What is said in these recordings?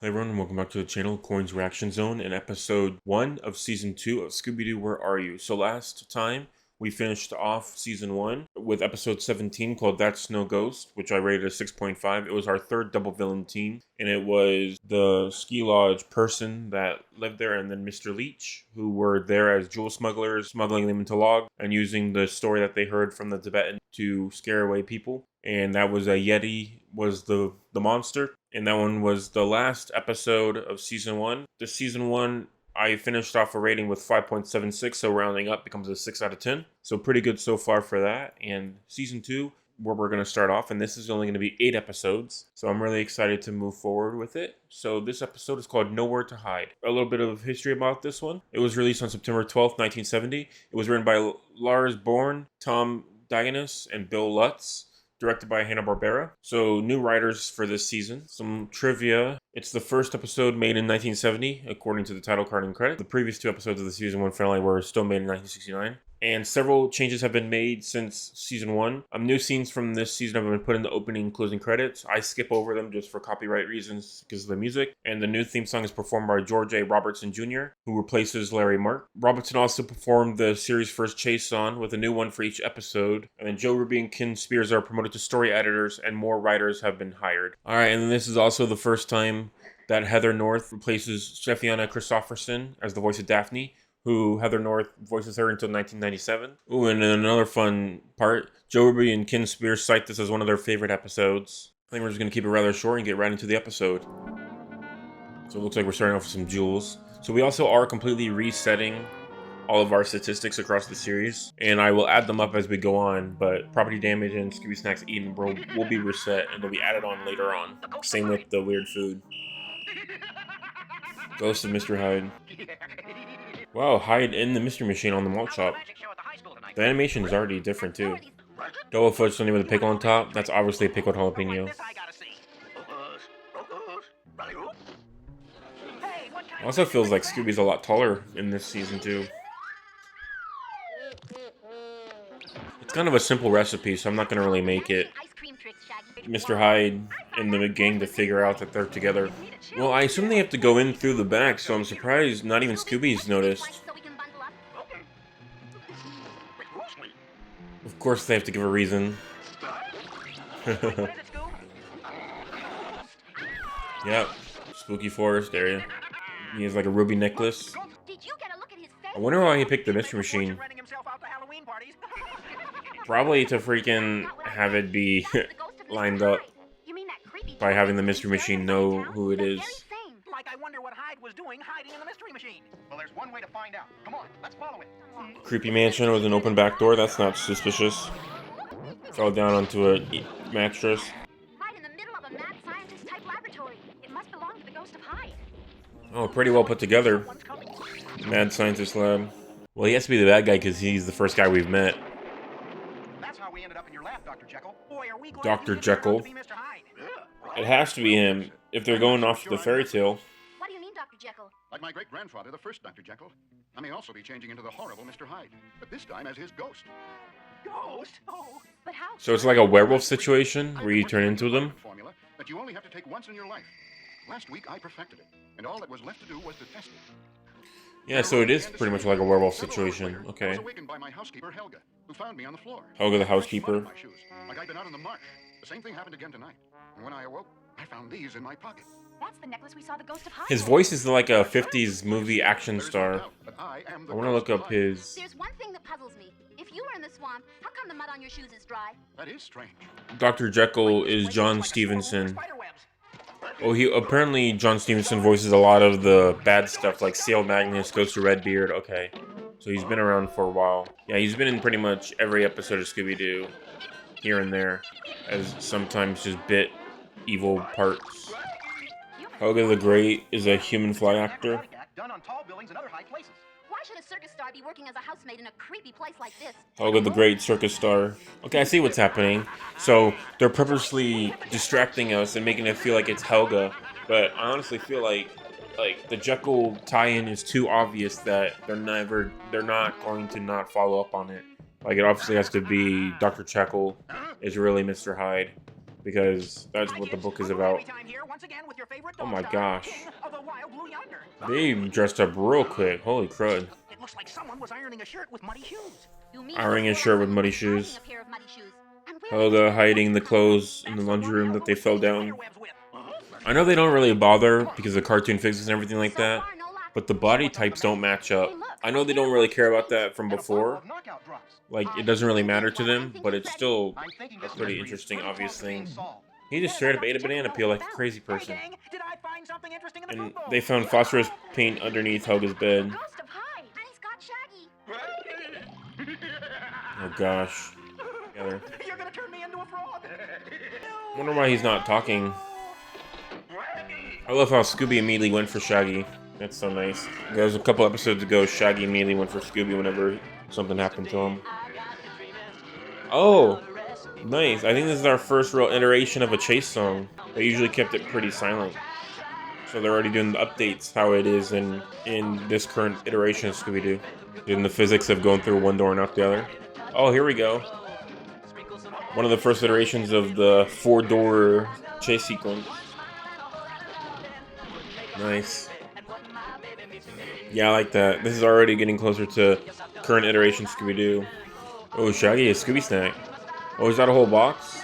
Hey everyone, and welcome back to the channel, Coin's Reaction Zone, in episode 1 of season 2 of Scooby-Doo, Where Are You? So last time, we finished off season 1 with episode 17 called That's No Ghost, which I rated a 6.5. It was our third double villain team, and it was the ski lodge person that lived there, and then Mr. Leech, who were there as jewel smugglers, smuggling them into log, and using the story that they heard from the Tibetan to scare away people. And that was a Yeti was the monster. And that one was the last episode of season 1. This season 1, I finished off a rating with 5.76, so rounding up becomes a 6 out of 10. So pretty good so far for that. And season 2, where we're going to start off, and this is only going to be 8 episodes. So I'm really excited to move forward with it. So this episode is called Nowhere to Hide. A little bit of history about this one. It was released on September 12th, 1970. It was written by Lars Bourne, Tom Dianis, and Bill Lutz. Directed by Hanna-Barbera. So new writers for this season. Some trivia. It's the first episode made in 1970, according to the title card and credit. The previous 2 episodes of the season 1 finale were still made in 1969. And several changes have been made since season 1. New scenes from this season have been put in the opening and closing credits. I skip over them just for copyright reasons because of the music. And the new theme song is performed by George A. Robertson Jr., who replaces Larry Mark. Robertson also performed the series' first chase song with a new one for each episode. And then Joe Ruby and Ken Spears are promoted to story editors, and more writers have been hired. Alright, and then this is also the first time that Heather North replaces Stefania Christopherson as the voice of Daphne, who Heather North voices her until 1997. Ooh, and then another fun part, Joe Ruby and Ken Spears cite this as one of their favorite episodes. I think we're just going to keep it rather short and get right into the episode. So it looks like we're starting off with some jewels. So we also are completely resetting all of our statistics across the series, and I will add them up as we go on, but property damage and Scooby Snacks eaten will be reset, and they'll be added on later on. Same with the weird food. Ghost of Mr. Hyde. Wow, Hyde in the Mystery Machine on the malt shop. The animation is already different too. Double fudge sundae with a pickle on top. That's obviously a pickled jalapeno. Also feels like Scooby's a lot taller in this season too. It's kind of a simple recipe, so I'm not going to really make it. Mr. Hyde and the gang to figure out that they're together. Well, I assume they have to go in through the back, so I'm surprised not even Scooby's noticed. Of course they have to give a reason. Yep, spooky forest area. He has like a ruby necklace. I wonder why he picked the Mystery Machine. Probably to freaking have it be lined up by having the Mystery Machine know who it is. Like I wonder what Hyde was doing hiding in the Mystery Machine. Well, there's one way to find out. Come on, let's follow it. Creepy mansion with an open back door. That's not suspicious. Fell down onto a mattress. Right in the middle of a mad scientist type laboratory. It must belong to the ghost of Hyde. Oh, pretty well put together. Mad scientist lab. Well, he has to be the bad guy because he's the first guy we've met. That's how we ended up in your lab, Dr. Jekyll. Boy, are we glad Dr. you turned out Jekyll. to be Mr. Hyde. It has to be him if they're going off the fairy tale. What do you mean, Dr. Jekyll? Like my great-grandfather, the first Dr. Jekyll. I may also be changing into the horrible Mr. Hyde, but this time as his ghost. Ghost? Oh. But how? So it's like a werewolf situation where you turn into them? Formula that you only have to take once in your life. Last week I perfected it, and all that was left to do was to test it. Yeah, so it is pretty much like a werewolf situation. I Okay. was awakened by my housekeeper Helga, who found me on the floor. Helga the I had mud housekeeper. in my shoes, like I'd been out in the marsh. The same thing happened again tonight. And when I awoke, I found these in my pocket. That's the necklace we saw the ghost of Hyde. His voice is like a 50s movie action There's no star. doubt that I am the I want to ghost look of up Hyde. his... There's one thing that puzzles me. If you were in the swamp, how come the mud on your shoes is dry? That is strange. Dr. Jekyll is John Stevenson. Oh, apparently John Stevenson voices a lot of the bad stuff like Seal Magnus, Ghost of Redbeard. Okay, so he's been around for a while. Yeah, he's been in pretty much every episode of Scooby-Doo, here and there, as sometimes just bit evil parts. Helga the Great is a human fly actor. Done on tall buildings and other high places. Why should a circus star be working as a housemaid in a creepy place like this? Helga the Great circus star. Okay, I see what's happening. So they're purposely distracting us and making it feel like it's Helga, but I honestly feel like the Jekyll tie-in is too obvious that they're not going to not follow up on it. Like, it obviously has to be Dr. Jekyll is really Mr. Hyde, because that's what the book is about. Oh my gosh. They dressed up real quick. Holy crud. It looks like someone was ironing a shirt with muddy shoes. You mean Ironing a shirt with muddy shoes. a pair of muddy shoes? And where Helga hiding the clothes in the laundry room that they fell down. I know they don't really bother because of cartoon physics and everything like that, but the body types don't match up. I know they don't really care about that from before. Like, it doesn't really matter to them, but it's still a pretty interesting, obvious thing. He just straight up ate a banana peel like a crazy person. And they found phosphorus paint underneath Helga's bed. Ghost of Hyde, and he's got Shaggy. Oh gosh. Together. You're gonna turn me into a frog. Wonder why he's not talking. I love how Scooby immediately went for Shaggy. That's so nice. There was a couple episodes ago, Shaggy immediately went for Scooby whenever something happened to him. Oh, nice. I think this is our first real iteration of a chase song. They usually kept it pretty silent. So they're already doing the updates, how it is in this current iteration of Scooby-Doo. In the physics of going through one door and out the other. Oh, here we go. One of the first iterations of the 4-door chase sequence. Nice. Yeah, I like that. This is already getting closer to current iteration Scooby-Doo. Oh, Shaggy, a Scooby snack. Oh, is that a whole box?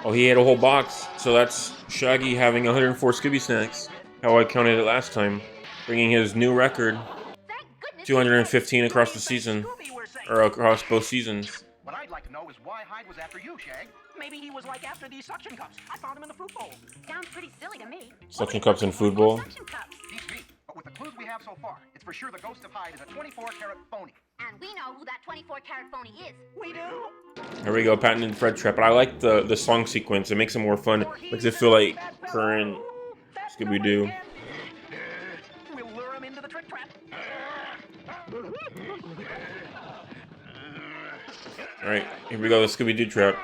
Oh, he ate a whole box. So that's Shaggy having 104 Scooby snacks. How I counted it last time. Bringing his new record. 215 across the season. Or across both seasons. What I'd like to know is why Hyde was after you, Shag. Maybe he was like after these suction cups. I found him in the fruit bowl. Sounds pretty silly to me. Suction cups and food bowl. Suction cups. Beats me. But with the clues we have so far, it's for sure the ghost of Hyde is a 24-karat phony. And we know who that 24-karat phony is. We do? Here we go, patented Fred Trap. But I like the song sequence. It makes it more fun. Makes it feel like current Scooby-Doo. We'll lure him into the trick trap. Alright, here we go, the Scooby-Doo trap.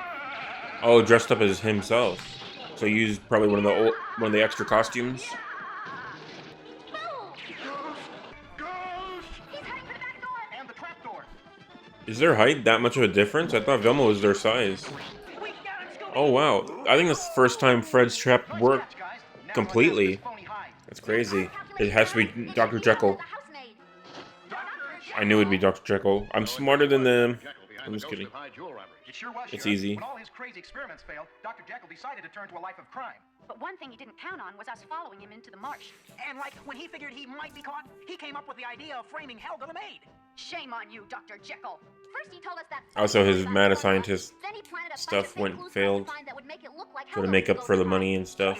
Oh, dressed up as himself. So he used probably one of the extra costumes. And the trap door. Is their height that much of a difference? I thought Velma was their size. Oh wow, I think that's the first time Fred's trap worked completely. That's crazy. It has to be Dr. Jekyll. I knew it'd be Dr. Jekyll. I'm smarter than them. I'm just kidding. It sure was, It's Sheriff. easy. When all his crazy experiments failed, Dr. Jekyll decided to turn to a life of crime. But one thing he didn't count on was us following him into the marsh. And like when he figured he might be caught, he came up with the idea of framing Helga the maid. Shame on you, Dr. Jekyll. First he told us that Also, his mad scientist then he planted a bunch stuff of fake went clues for us to failed. find that would make it look like Try to Helga make was up for the ghost money and stuff.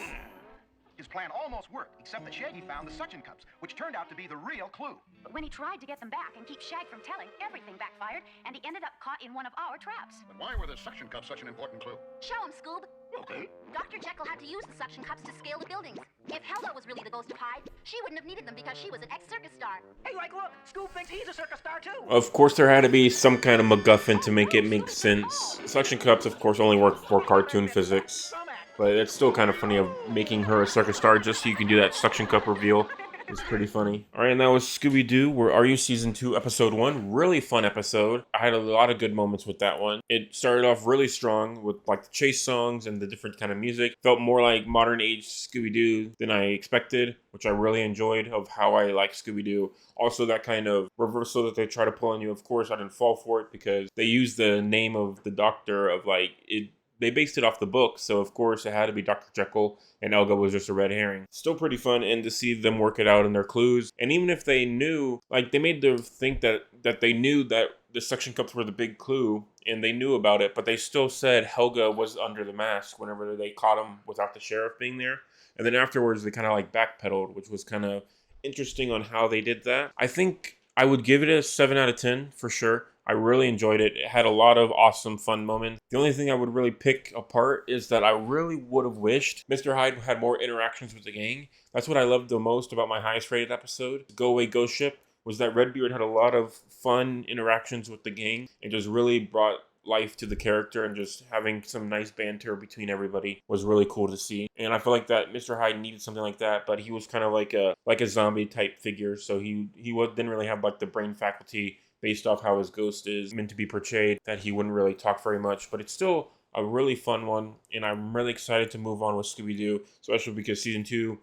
His plan almost worked, except that Shaggy found the suction cups, which turned out to be the real clue. But when he tried to get them back and keep Shag from telling, everything backfired, and he ended up caught in one of our traps. But why were the suction cups such an important clue? Show him, Scoob. Okay. Dr. Jekyll had to use the suction cups to scale the buildings. If Helga was really the ghost of Hyde, she wouldn't have needed them because she was an ex-circus star. Hey, like, look, Scoob thinks he's a circus star, too. Of course, there had to be some kind of MacGuffin to make it make sense. Suction cups, of course, only work for cartoon physics. But it's still kind of funny of making her a circus star just so you can do that suction cup reveal. It's pretty funny. Alright, and that was Scooby-Doo, Where Are You? Season 2, Episode 1. Really fun episode. I had a lot of good moments with that one. It started off really strong with like the chase songs and the different kind of music. Felt more like modern age Scooby-Doo than I expected, which I really enjoyed of how I like Scooby-Doo. Also that kind of reversal that they try to pull on you. Of course, I didn't fall for it because they used the name of the doctor of like it. They based it off the book, so of course it had to be Dr. Jekyll, and Helga was just a red herring. Still pretty fun, and to see them work it out in their clues. And even if they knew, like they made them think that they knew that the suction cups were the big clue, and they knew about it, but they still said Helga was under the mask whenever they caught him without the sheriff being there. And then afterwards, they kind of like backpedaled, which was kind of interesting on how they did that. I think I would give it a 7 out of 10 for sure. I really enjoyed it. It had a lot of awesome, fun moments. The only thing I would really pick apart is that I really would have wished Mr. Hyde had more interactions with the gang. That's what I loved the most about my highest rated episode, Go Away Ghost Ship, was that Redbeard had a lot of fun interactions with the gang and just really brought life to the character, and just having some nice banter between everybody was really cool to see. And I feel like that Mr. Hyde needed something like that, but he was kind of like a zombie type figure, so he didn't really have like the brain faculty based off how his ghost is meant to be portrayed, that he wouldn't really talk very much. But it's still a really fun one, and I'm really excited to move on with Scooby-Doo, especially because season 2,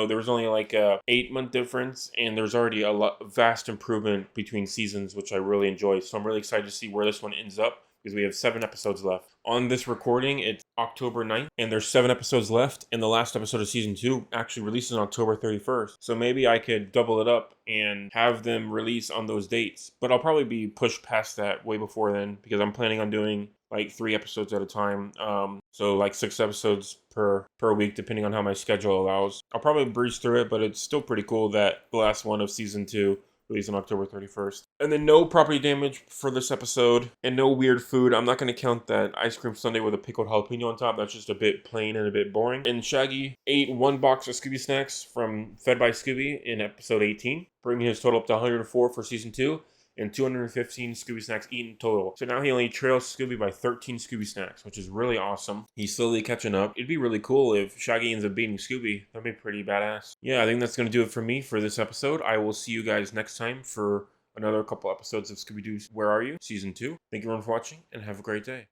there was only like a 8-month difference, and there's already vast improvement between seasons, which I really enjoy. So I'm really excited to see where this one ends up, because we have 7 episodes left. On this recording, it's October 9th, and there's 7 episodes left, and the last episode of season 2 actually releases on October 31st. So maybe I could double it up and have them release on those dates. But I'll probably be pushed past that way before then, because I'm planning on doing like 3 episodes at a time. So like 6 episodes per week, depending on how my schedule allows. I'll probably breeze through it, but it's still pretty cool that the last one of season 2 released on October 31st. And then no property damage for this episode, and no weird food. I'm not going to count that ice cream sundae with a pickled jalapeno on top. That's just a bit plain and a bit boring. And Shaggy ate 1 box of Scooby snacks from Fed by Scooby in episode 18, bringing his total up to 104 for season 2. And 215 Scooby snacks eaten total. So now he only trails Scooby by 13 Scooby snacks, which is really awesome. He's slowly catching up. It'd be really cool if Shaggy ends up beating Scooby. That'd be pretty badass. Yeah, I think that's going to do it for me for this episode. I will see you guys next time for another couple episodes of Scooby-Doo Where Are You? Season 2. Thank you everyone for watching, and have a great day.